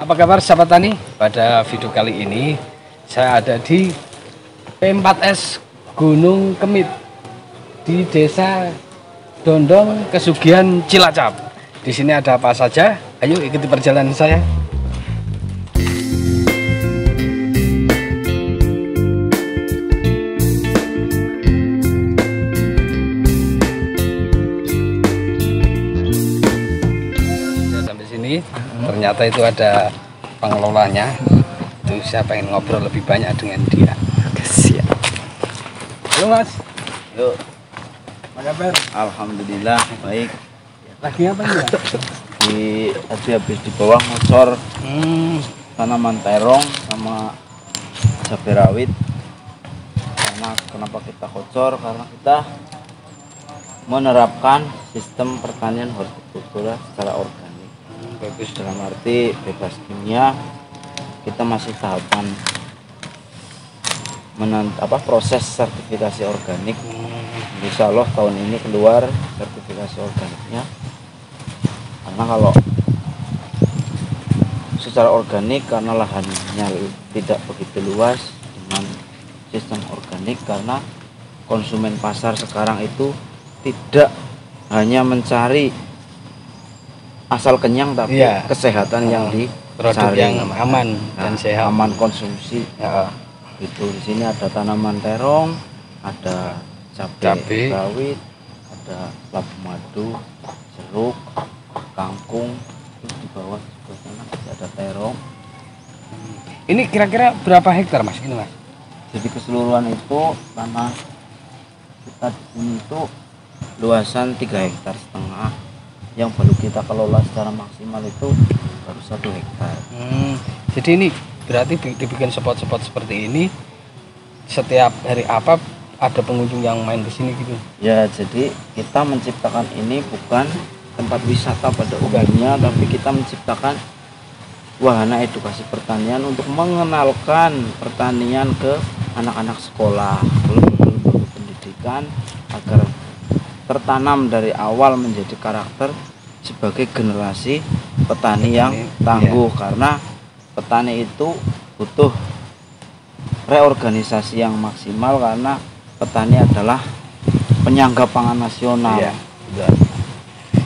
Apa kabar sahabat tani? Pada video kali ini saya ada di P4S Gunung Kemit di Desa Dondong, Kesugihan, Cilacap. Di sini ada apa saja? Ayo ikuti perjalanan saya. Sampai sini ternyata itu ada pengelolanya. Itu saya pengen ngobrol lebih banyak dengan dia. Oke, siap. Halo Mas. Yuk. Apa kabar? Alhamdulillah baik. Lagi apa nih? Tadi habis di bawah ngocor tanaman terong sama cabai rawit. Karena kenapa kita kocor? Karena kita menerapkan sistem pertanian hortikultura secara organik. Bagus dalam arti bebas kimia. Kita masih tahapan proses sertifikasi organik. Insya Allah tahun ini keluar sertifikasi organiknya. Karena kalau secara organik, karena lahannya tidak begitu luas dengan sistem organik, karena konsumen pasar sekarang itu tidak hanya mencari asal kenyang, tapi kesehatan yang produk dicari, yang aman dan sehat, aman konsumsi. Itu di sini ada tanaman terong, ada cabai rawit, ada labu madu, jeruk, kangkung. Terus di bawah sebelah sana ada terong. Ini kira-kira berapa hektar Mas ini Mas? Jadi keseluruhan itu tanah kita di sini itu luasan 3,5 hektar. Yang baru kita kelola secara maksimal itu baru 1 hektar. Jadi ini berarti dibikin spot-spot seperti ini setiap hari apa ada pengunjung yang main ke sini gitu? Ya, jadi kita menciptakan ini bukan tempat wisata pada umumnya, tapi kita menciptakan wahana edukasi pertanian untuk mengenalkan pertanian ke anak-anak sekolah, guru pendidikan, agar tertanam dari awal menjadi karakter sebagai generasi petani yang tangguh. Karena petani itu butuh reorganisasi yang maksimal, karena petani adalah penyangga pangan nasional.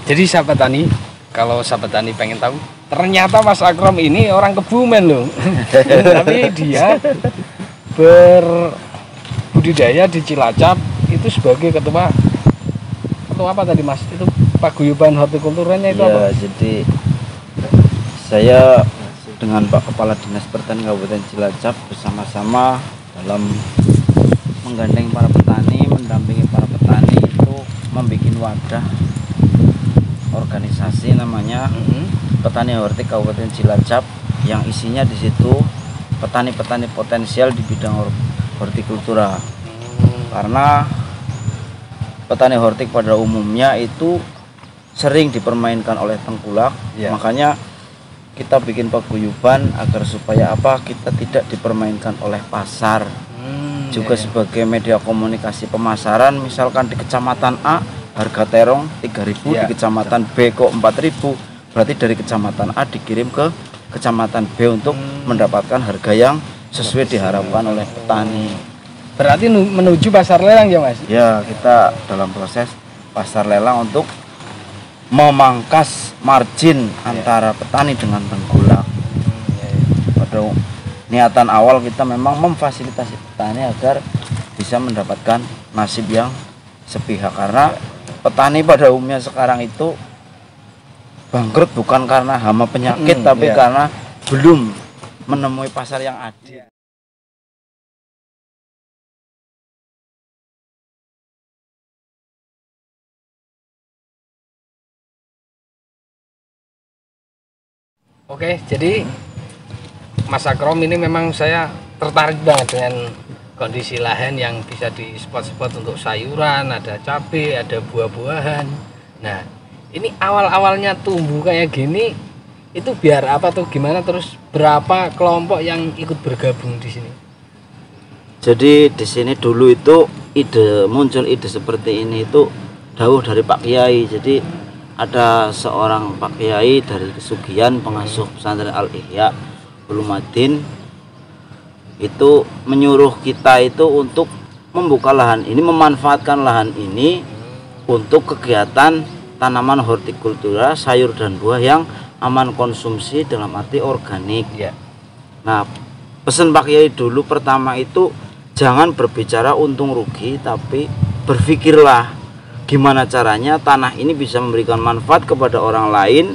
Jadi sahabat tani, kalau sahabat tani pengen tahu, ternyata Mas Akrom ini orang Kebumen loh. Tapi dia berbudidaya di Cilacap itu sebagai ketua apa tadi Mas? Itu paguyuban hortikulturanya itu apa? Jadi saya dengan Pak Kepala Dinas Pertanian Kabupaten Cilacap bersama-sama dalam menggandeng para petani, mendampingi para petani itu membuat wadah organisasi namanya Petani Hortik Kabupaten Cilacap, yang isinya di situ petani-petani potensial di bidang hortikultura. Karena petani hortik pada umumnya itu sering dipermainkan oleh tengkulak, makanya kita bikin paguyuban agar supaya kita tidak dipermainkan oleh pasar. Juga sebagai media komunikasi pemasaran, misalkan di kecamatan A harga terong 3.000, di kecamatan B kok 4.000, berarti dari kecamatan A dikirim ke kecamatan B untuk mendapatkan harga yang sesuai diharapkan oleh petani. Berarti menuju pasar lelang ya Mas? Ya, kita dalam proses pasar lelang untuk memangkas margin antara petani dengan tengkulak. Pada niatan awal kita memang memfasilitasi petani agar bisa mendapatkan nasib yang sepihak, karena petani pada umumnya sekarang itu bangkrut bukan karena hama penyakit, tapi karena belum menemui pasar yang adil. Oke, jadi Mas Akrom ini memang saya tertarik banget dengan kondisi lahan yang bisa di spot-spot untuk sayuran, ada cabai, ada buah-buahan. Nah, ini awal-awalnya tumbuh kayak gini, itu biar apa tuh gimana, terus berapa kelompok yang ikut bergabung di sini? Jadi di sini dulu itu muncul ide seperti ini itu jauh dari Pak Kiai. Jadi ada seorang Pak Kiai dari Kesugihan, pengasuh pesantren Al Ihya Ulumuddin, itu menyuruh kita itu untuk membuka lahan ini, memanfaatkan lahan ini untuk kegiatan tanaman hortikultura, sayur dan buah yang aman konsumsi dalam arti organik. Ya. Nah, pesan Pak Kiai dulu pertama itu jangan berbicara untung rugi, tapi berpikirlah gimana caranya tanah ini bisa memberikan manfaat kepada orang lain,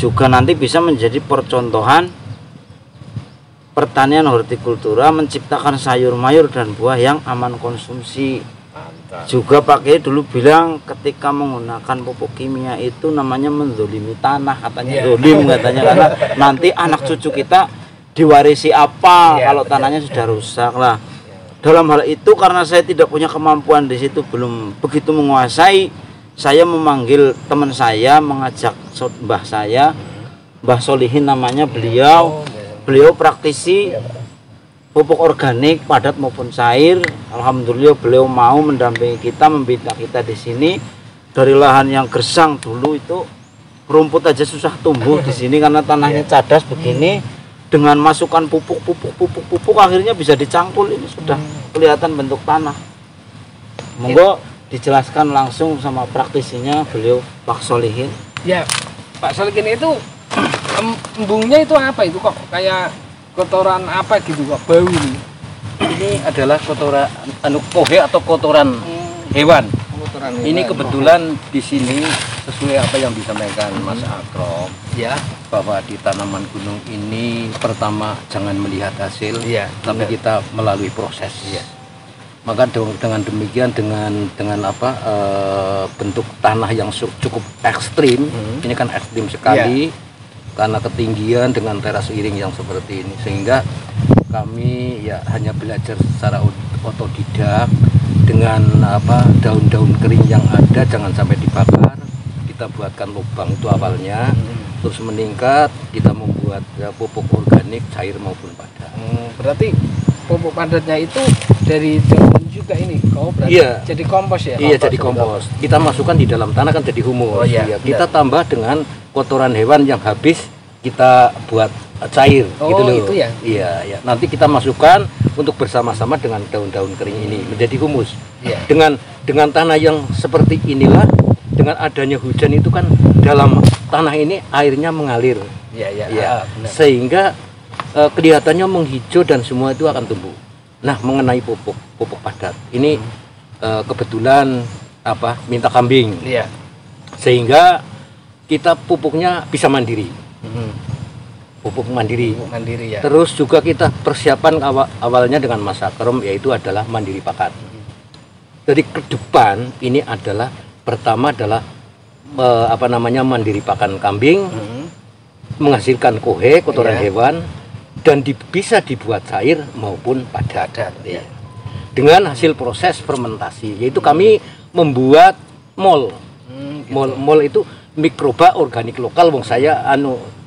juga nanti bisa menjadi percontohan pertanian hortikultura, menciptakan sayur mayur dan buah yang aman konsumsi. Mantap. Juga Pak Kiai dulu bilang ketika menggunakan pupuk kimia itu namanya menzolimi tanah, katanya zolim katanya, karena nanti anak cucu kita diwarisi apa kalau tanahnya sudah rusak lah. Dalam hal itu karena saya tidak punya kemampuan di situ, belum begitu menguasai, saya memanggil teman saya, mengajak mbah saya, Mbah Solihin namanya beliau praktisi pupuk organik padat maupun cair. Alhamdulillah beliau mau mendampingi kita, membina kita di sini. Dari lahan yang gersang dulu itu rumput aja susah tumbuh di sini karena tanahnya cadas begini. Dengan masukan pupuk akhirnya bisa dicangkul, ini sudah kelihatan bentuk tanah. Monggo dijelaskan langsung sama praktisinya beliau Pak Solihin. Ya, Pak Solihin itu embungnya itu apa itu kok kayak kotoran apa gitu kok bau ini? Ini adalah kotoran kohe atau kotoran hewan. Ini kebetulan di sini sesuai apa yang disampaikan Mas Akrom, Ya. bahwa di tanaman gunung ini pertama jangan melihat hasil, tapi benar. kita melalui proses. Maka dengan demikian dengan apa bentuk tanah yang cukup ekstrim, ini kan ekstrim sekali karena ketinggian dengan teras iring yang seperti ini, sehingga kami ya hanya belajar secara otodidak dengan apa daun-daun kering yang ada jangan sampai dibakar. Kita buatkan lubang itu awalnya, terus meningkat kita membuat pupuk organik cair maupun padat. Berarti pupuk padatnya itu dari daun juga ini, berarti jadi kompos ya? Iya, jadi kompos. Kita masukkan di dalam tanah kan jadi humus. Kita tambah dengan kotoran hewan yang habis kita buat cair gitu loh. Itu ya? Iya. Nanti kita masukkan untuk bersama-sama dengan daun-daun kering ini menjadi humus. Dengan tanah yang seperti inilah, dengan adanya hujan itu kan dalam tanah ini airnya mengalir. Benar. Sehingga kelihatannya menghijau dan semua itu akan tumbuh. Nah, mengenai pupuk padat ini kebetulan minta kambing. Sehingga kita pupuknya bisa mandiri. Pupuk mandiri ya. Terus juga kita persiapan awalnya dengan Mas Akrom, yaitu adalah mandiri pakan. Jadi ke depan ini adalah pertama adalah mandiri pakan kambing, menghasilkan kohe kotoran hewan, dan bisa dibuat cair maupun padat. Dengan hasil proses fermentasi, yaitu kami membuat mol. Mol itu mikroba organik lokal, wong saya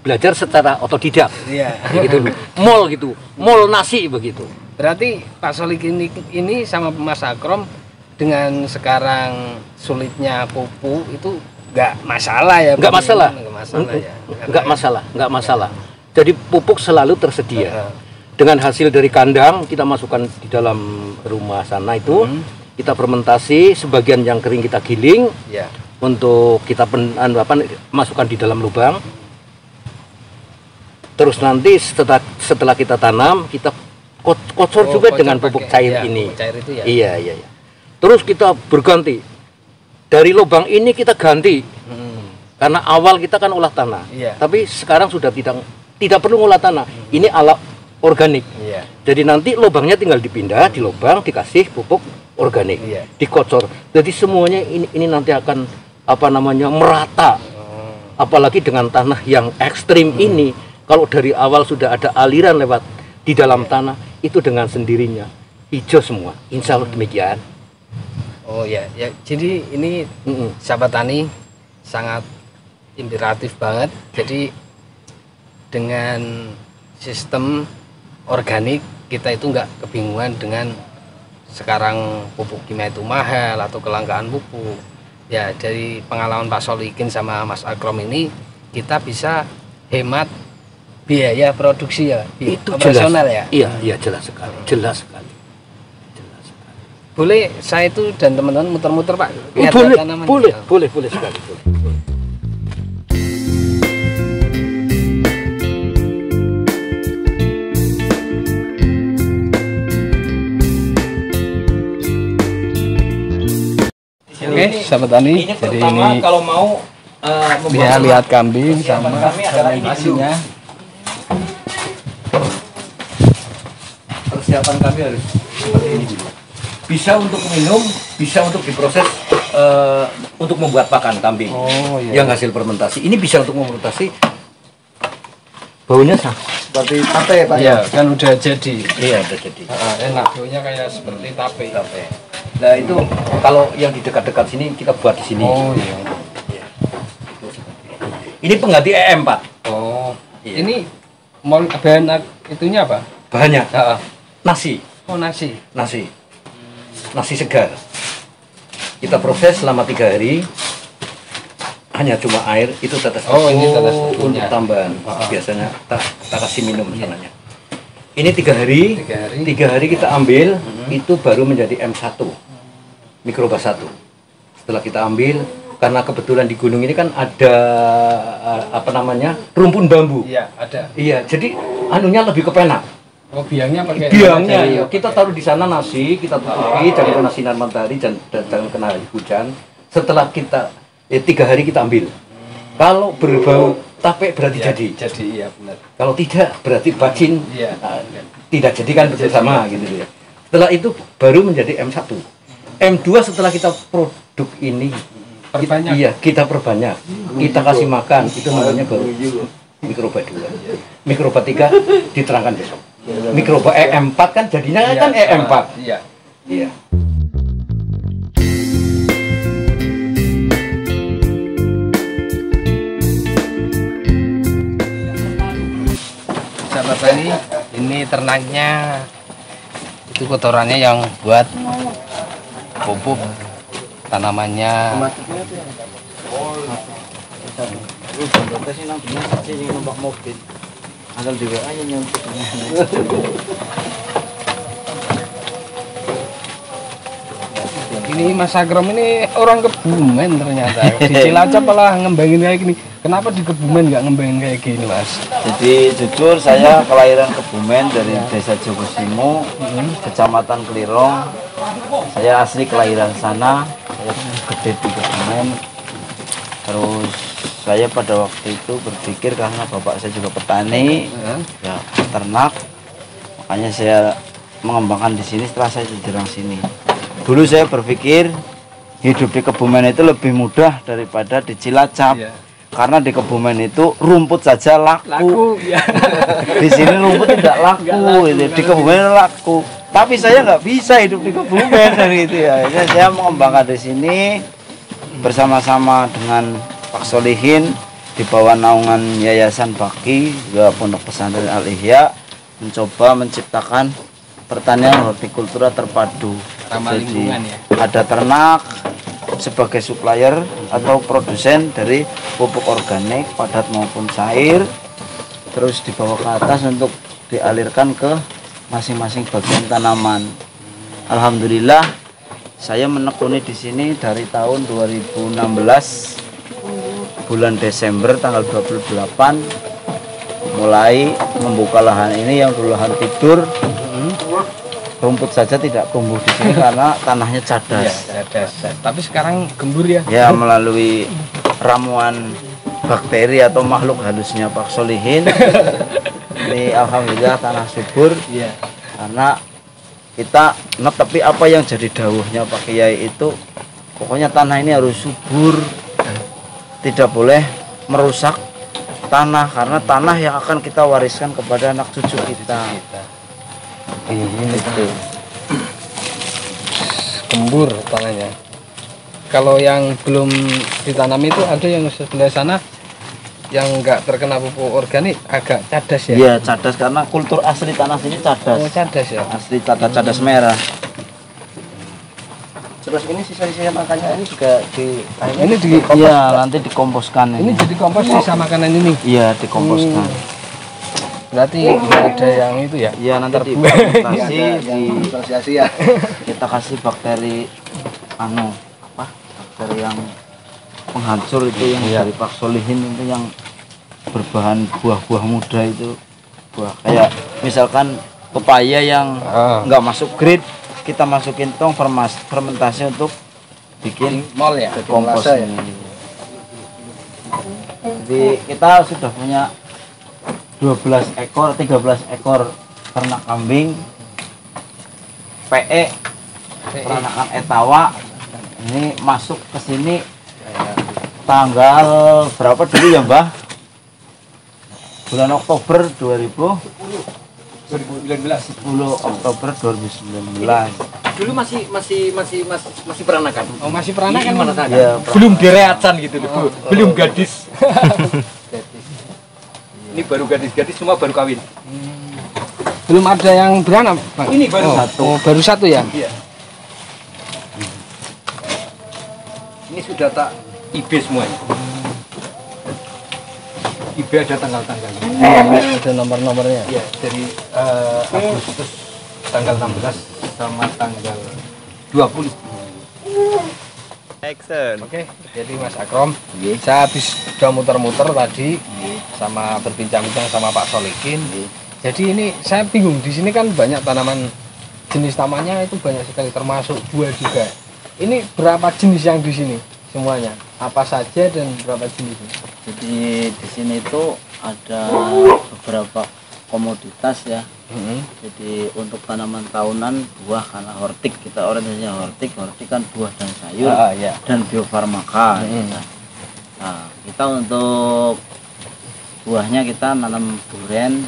belajar secara otodidak. Gitu. Mol nasi begitu. Berarti Pak Solihin ini sama Mas Akrom dengan sekarang sulitnya pupuk itu nggak masalah ya? Nggak masalah. Nggak masalah. Jadi pupuk selalu tersedia. Dengan hasil dari kandang kita masukkan di dalam rumah sana itu, kita fermentasi, sebagian yang kering kita giling. Untuk kita masukkan di dalam lubang. Terus nanti setelah kita tanam, kita kocor juga dengan pupuk cair ini. Cair itu ya? Iya. Terus kita berganti. Dari lubang ini kita ganti. Karena awal kita kan olah tanah. Tapi sekarang sudah tidak perlu olah tanah. Ini ala organik. Jadi nanti lubangnya tinggal dipindah di lubang, dikasih pupuk organik. Dikocor. Jadi semuanya ini nanti akan merata. Apalagi dengan tanah yang ekstrim ini, kalau dari awal sudah ada aliran lewat di dalam tanah, itu dengan sendirinya hijau semua. Insya Allah demikian. Jadi ini sahabat tani sangat inspiratif banget. Jadi dengan sistem organik kita itu nggak kebingungan dengan sekarang pupuk kimia itu mahal atau kelangkaan pupuk. ya dari pengalaman Pak Solikin sama Mas Akrom ini kita bisa hemat biaya produksi ya, Itu operasional jelas. ya. Iya, jelas sekali. Jelas sekali. Jelas sekali. Boleh saya itu dan teman-teman muter-muter Pak. Lihat Boleh, tanaman. boleh, boleh sekali. Boleh. Oke, sahabat tani. Ini Jadi pertama ini kalau mau dia lihat kambing sama kami adalah ini fermentasinya. persiapan kami harus seperti ini dulu. Bisa untuk minum, bisa untuk diproses untuk membuat pakan kambing Oh iya. yang hasil fermentasi. Ini bisa untuk memfermentasi. Baunya sah seperti tape Pak. Iya, kan udah jadi. Iya, udah jadi. Enak, baunya kayak seperti tape. Tape. Nah itu kalau yang di dekat-dekat sini kita buat di sini. Oh iya. Ini pengganti EM Pak. Oh, Iya. ini mau bahan itunya apa? Bahannya nasi, Nasi. nasi segar. Kita proses selama 3 hari. Hanya cuma air itu tetes Oh, ini tebu tetes tebunya. untuk tambahan. Biasanya tak kasih minum namanya. Ini 3 hari. 3 hari. 3 hari kita ambil itu baru menjadi M1 mikroba 1. Setelah kita ambil karena kebetulan di gunung ini kan ada apa namanya rumpun bambu. Iya, ada. Iya, jadi anunya lebih kepenak. Oh, biangnya pakai Biangnya dari- iya. Kita taruh di sana nasi, kita tutupi jangan kena sinar matahari dan jangan kena hujan. Setelah kita 3 hari kita ambil. Kalau berbau tape berarti Iya, jadi. Jadi iya benar. Kalau tidak berarti bacin Iya. tidak jadi kan bersama gitu ya. Setelah itu baru menjadi M1. M2 setelah kita produk ini Perbanyak. iya, kita perbanyak. Kita kasih makan, itu namanya baru mikroba 2. Mikroba 3 diterangkan besok. Mikroba EM4 kan jadinya Iya, kan EM4. Iya. Iya. Sahabat tani, ini ternaknya itu kotorannya yang buat pupuk tanamannya. Ini Mas Akrom ini orang Kebumen ternyata. Di Cilacap malah ngembangin kayak gini. Kenapa di Kebumen nggak ngembangin kayak gini, Mas? Jadi jujur saya kelahiran Kebumen dari Desa Jogosimo, Kecamatan Kelirong. Saya asli kelahiran sana, saya gede di Kebumen. Terus saya pada waktu itu berpikir karena bapak saya juga petani, ya ternak, makanya saya mengembangkan di sini setelah saya jarang sini. Dulu saya berpikir hidup di Kebumen itu lebih mudah daripada di Cilacap. Iya. Karena di Kebumen itu rumput saja laku. Ya. Di sini rumput tidak laku, gitu. Di Kebumen laku. Tapi saya nggak bisa hidup di Kebumen dan gitu ya. Akhirnya saya mengembangkan di sini bersama-sama dengan Pak Solihin di bawah naungan Yayasan Baki juga Pondok Pesantren Al Ihya mencoba menciptakan pertanian hortikultura terpadu. Ramah Jadi lingkungan ya. ada ternak sebagai supplier atau produsen dari pupuk organik padat maupun cair, terus dibawa ke atas untuk dialirkan ke masing-masing bagian tanaman. Alhamdulillah saya menekuni di sini dari tahun 2016 bulan Desember tanggal 28 mulai membuka lahan ini yang dulu lahan tidur. Rumput saja tidak tumbuh di sini karena tanahnya cadas. Iya, cadas. Tapi sekarang gembur ya. Ya melalui ramuan bakteri atau makhluk halusnya Pak Solihin. Ini alhamdulillah tanah subur. Iya. Karena kita tapi apa yang jadi dawuhnya Pak Kiai itu pokoknya tanah ini harus subur. Tidak boleh merusak tanah karena tanah yang akan kita wariskan kepada anak cucu kita. Itu. Gembur tanahnya. Kalau yang belum ditanam itu ada yang sebelah sana yang enggak terkena pupuk organik agak cadas ya. Iya cadas karena kultur asli tanah sini cadas. Oh, cadas ya. Asli cadas merah. Terus ini sisa-sisa makannya ini juga Ini di Iya, nanti dikomposkan ini jadi kompos sisa makanan ini. Iya, dikomposkan. Berarti nggak ada yang itu ya? Iya, nanti difermentasi asosiasi ya. kita kasih bakteri bakteri yang penghancur itu yang dari paksolihin itu yang berbahan buah-buah muda itu kayak misalkan pepaya yang nggak masuk grade kita masukin tong fermentasi untuk bikin Mall ya. kompos Ya. ini. Jadi kita sudah punya 13 ekor ternak kambing PE peranakan etawa. Ini masuk ke sini tanggal berapa dulu ya Mbah? Bulan Oktober 2019. 10 Oktober 2019. Dulu masih peranakan. Oh, masih peranakan Mana kan? Ya, belum dereatan gitu loh. Belum gadis. Ini baru gadis-gadis semua baru kawin. Belum ada yang beranak, Bang? Ini baru satu. Oh, baru satu ya? Iya. Ini sudah tak IB semuanya. IB ada tanggal-tanggalnya. Ada nomor-nomornya. Iya, dari Agustus tanggal 16 sama tanggal 20. Oke, jadi Mas Akrom, saya habis udah muter-muter tadi sama berbincang-bincang sama Pak Solikin. Jadi ini saya bingung, di sini kan banyak tanaman jenis tamannya itu banyak sekali termasuk buah juga. Ini berapa jenis yang di sini semuanya? Apa saja dan berapa jenis? Jadi di sini itu ada beberapa komoditas ya. Jadi untuk tanaman tahunan buah karena hortik kita orientasinya hortik kan buah dan sayur Ya. dan biofarmaka. Nah, kita untuk buahnya kita nanam durian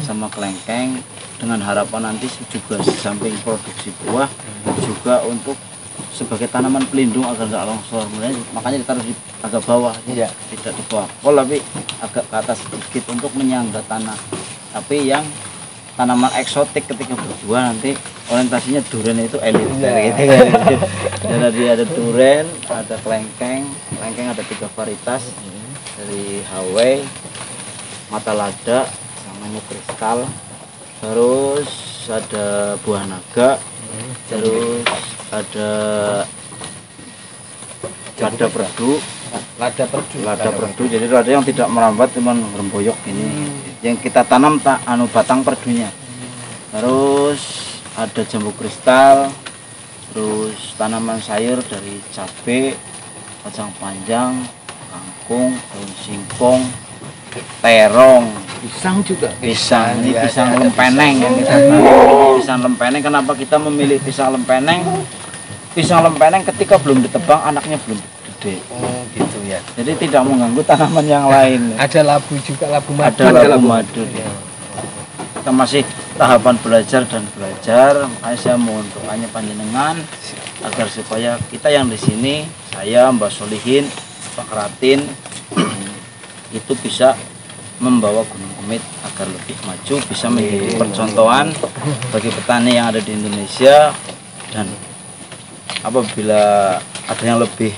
sama kelengkeng dengan harapan nanti juga di samping produksi buah juga untuk sebagai tanaman pelindung agar nggak longsor. Makanya ditaruh di agak bawah, tidak di bawah pol tapi agak ke atas sedikit untuk menyangga tanah. Tapi yang tanaman eksotik ketika berbuah nanti orientasinya durian itu elit gitu kan. Jadi ada durian, ada kelengkeng ada 3 varietas dari Hawaii, mata lada, namanya kristal, terus ada buah naga, terus ada lada perdu. Jadi lada yang tidak merambat cuman remboyok ini. Yang kita tanam batang perdunya. Terus ada jambu kristal, terus tanaman sayur dari cabai, kacang panjang, kangkung, daun singkong, terong, Pisang juga. pisang. Ini pisang lempeneng yang kita tanam. Pisang lempeneng, kenapa kita memilih pisang lempeneng? Pisang lempeneng ketika belum ditebang anaknya belum gede. Oh, gitu ya. Jadi tidak mengganggu tanaman yang lain. Ada labu juga, labu madu. Ada labu madu. Ya. Kita masih tahapan belajar, makanya saya menguntungkannya panjenengan agar supaya kita yang di sini, saya, Mbak Solihin, Pak Ratin, itu bisa membawa Gunung Kemit agar lebih maju, bisa menjadi percontohan bagi petani yang ada di Indonesia. Dan apabila ada yang lebih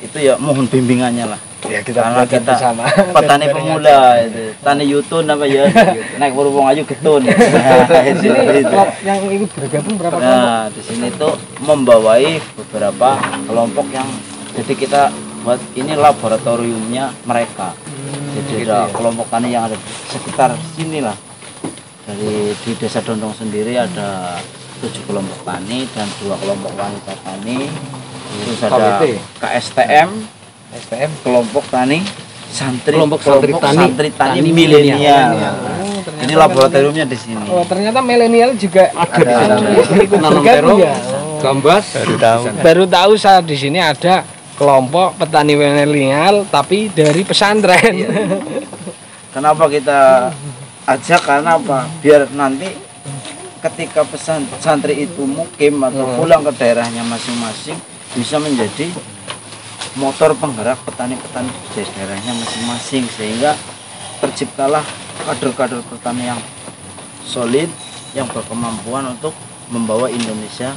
itu ya mohon bimbingannya lah Ya, kita karena belajar kita bersama. petani pemula itu tani yutun apa ya naik berhubung aja getun. Di sini yang ikut bergabung berapa kelompok? Nah di sini tuh membawai beberapa kelompok yang jadi kita buat ini laboratoriumnya mereka. Jadi ada kelompok tani yang ada di sekitar sini lah. Di desa Dondong sendiri ada 7 kelompok tani dan 2 kelompok wanita tani. Terus ada KSTM, kelompok tani santri, Kelompok santri tani milenial. Ini laboratoriumnya di sini. Oh, ternyata milenial juga Ada di sana. ikut Nanam bergabung terong, ya. gambas, Baru tahu saya di sini ada kelompok petani milenial tapi dari pesantren. Kenapa kita ajak? Karena apa? Biar nanti ketika santri itu mukim atau pulang ke daerahnya masing-masing bisa menjadi motor penggerak petani-petani di daerahnya masing-masing, sehingga terciptalah kader-kader petani yang solid yang berkemampuan untuk membawa Indonesia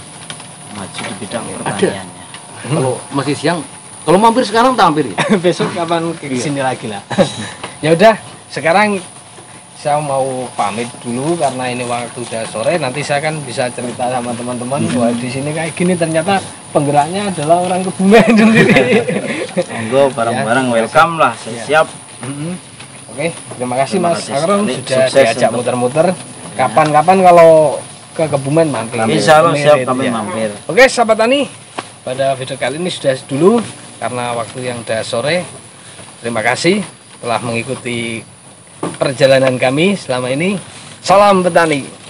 maju di bidang pertaniannya. Kalau masih siang, kalau mampir sekarang tak mampir ya? Besok kapan ke sini lagi lah. Ya udah, sekarang saya mau pamit dulu karena ini waktu udah sore. Nanti saya kan bisa cerita sama teman-teman bahwa di sini kayak gini ternyata penggeraknya adalah orang Kebumen sendiri. Monggo bareng-bareng welcome lah, siap. Oke, terima kasih Terima Mas kasih Akrom sekali. sudah Sukses diajak untuk- muter-muter. Kapan-kapan kalau ke Kebumen mampir. Insya Allah siap Ini, kami ya. mampir. Oke, sahabat tani, pada video kali ini sudah dulu karena waktu yang udah sore. Terima kasih telah mengikuti perjalanan kami selama ini. Salam petani.